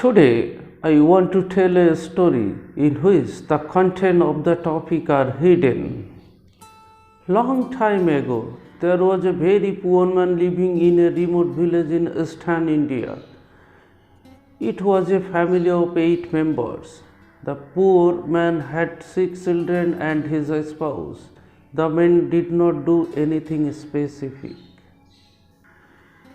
Today, I want to tell a story in which the content of the topic are hidden. Long time ago, there was a very poor man living in a remote village in eastern India. It was a family of 8 members. The poor man had 6 children and his spouse. The man did not do anything specific.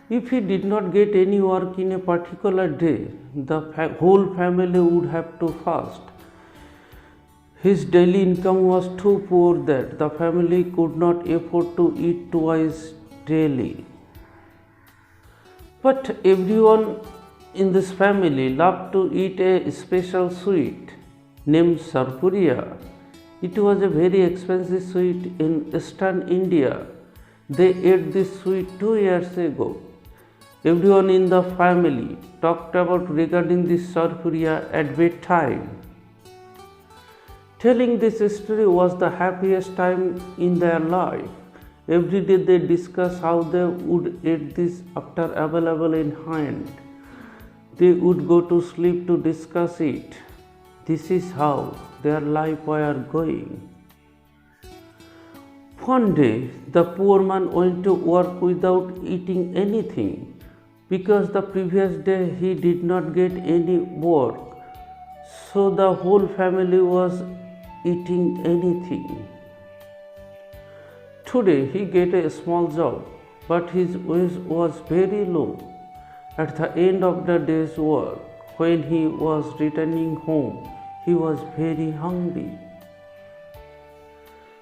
If he did not get any work in a particular day, the whole family would have to fast. His daily income was too poor that the family could not afford to eat twice daily. But everyone in this family loved to eat a special sweet named sarpuria. It was a very expensive sweet in eastern India. They ate this sweet 2 years ago. Everyone in the family talked about regarding this sarpuria at bedtime. Telling this story was the happiest time in their life. Every day they discussed how they would eat this after available in hand. They would go to sleep to discuss it. This is how their life were going. One day, the poor man went to work without eating anything because the previous day he did not get any work. So the whole family was eating anything. Today he get a small job, but his wage was very low. At the end of the day's work, when he was returning home, he was very hungry.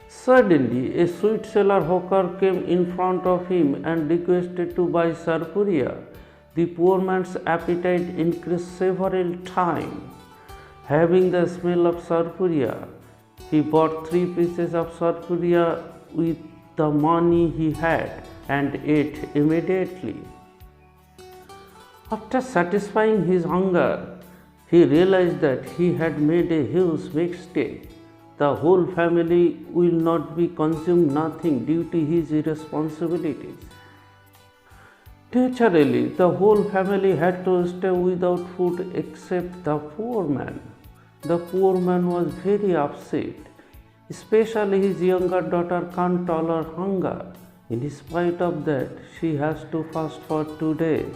Suddenly, a sweet seller hawker came in front of him and requested to buy sarpuria. The poor man's appetite increased several times. Having the smell of sarpuria, he bought 3 pieces of sarpuria with the money he had and ate immediately. After satisfying his hunger, he realized that he had made a huge mistake. The whole family will not be consumed nothing due to his irresponsibilities. Naturally, the whole family had to stay without food except the poor man. The poor man was very upset, especially his younger daughter can't tolerate hunger. In spite of that, she has to fast for 2 days.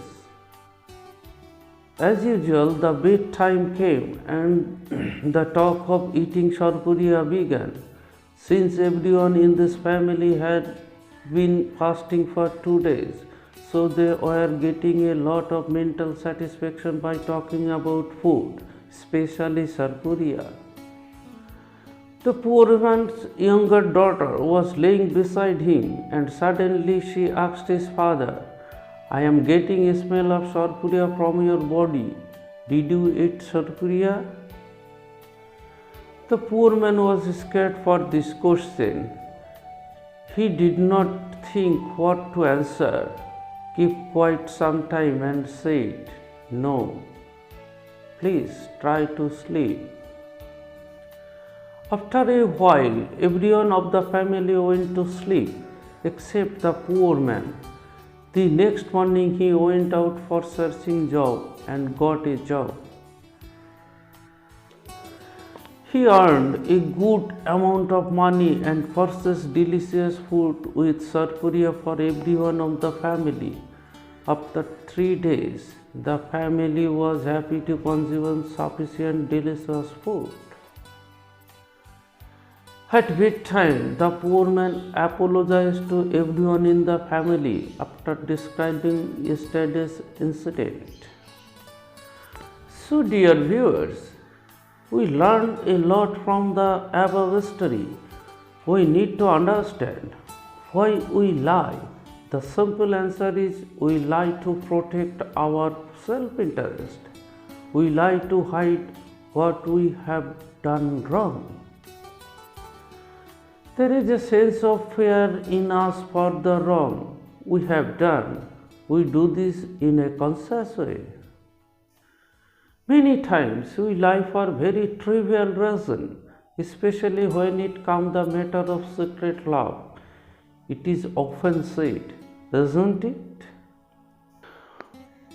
As usual, the bedtime came and the talk of eating sarpuria began. Since everyone in this family had been fasting for 2 days, so they were getting a lot of mental satisfaction by talking about food, especially sarpuria. The poor man's younger daughter was laying beside him and suddenly she asked his father, "I am getting a smell of sarpuria from your body. Did you eat sarpuria?" The poor man was scared for this question. He did not think what to answer. Kept quiet some time and said, "No, please try to sleep." After a while, everyone of the family went to sleep except the poor man. The next morning he went out for searching job and got a job. He earned a good amount of money and purchased delicious food with sarpuria for everyone of the family. After 3 days, the family was happy to consume sufficient delicious food. At bedtime, the poor man apologized to everyone in the family after describing yesterday's incident. So, dear viewers, we learned a lot from the above story. We need to understand why we lie. The simple answer is we lie to protect our self-interest. We lie to hide what we have done wrong. There is a sense of fear in us for the wrong we have done. We do this in a conscious way. Many times we lie for very trivial reason, especially when it comes the matter of secret love. It is often said, isn't it?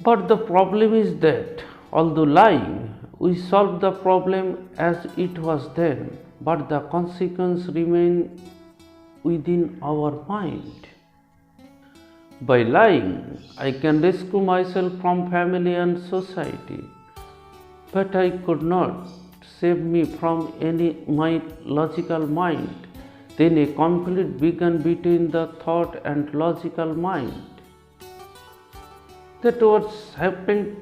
But the problem is that Although lying, we solved the problem as it was then, but the consequence remained within our mind. By lying, I can rescue myself from family and society, but I could not save me from my logical mind. Then a conflict began between the thought and logical mind. That was happened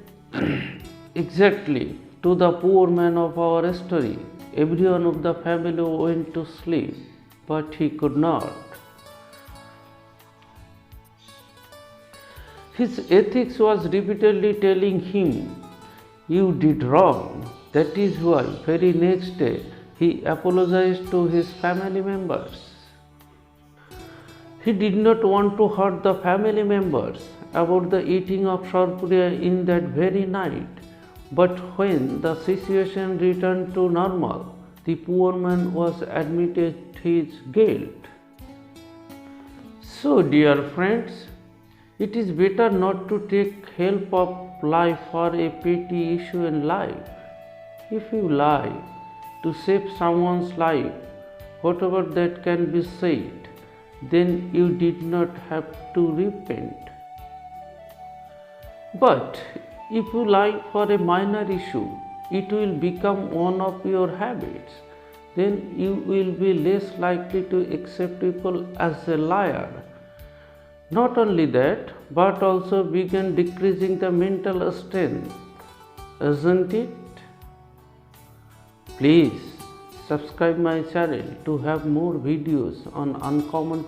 exactly to the poor man of our story. Everyone of the family went to sleep, but he could not. His ethics was repeatedly telling him, "You did wrong." That is why, very next day, he apologized to his family members. He did not want to hurt the family members about the eating of sarpuriya in that very night. But when the situation returned to normal, the poor man was admitted his guilt. So, dear friends, it is better not to take help of life for a petty issue in life. If you lie to save someone's life, whatever that can be said, then you did not have to repent. But if you lie for a minor issue, it will become one of your habits. Then you will be less likely to accept people as a liar. Not only that, but also begin decreasing the mental strength, isn't it? Please subscribe my channel to have more videos on uncommon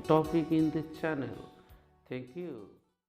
topic in this channel. Thank you.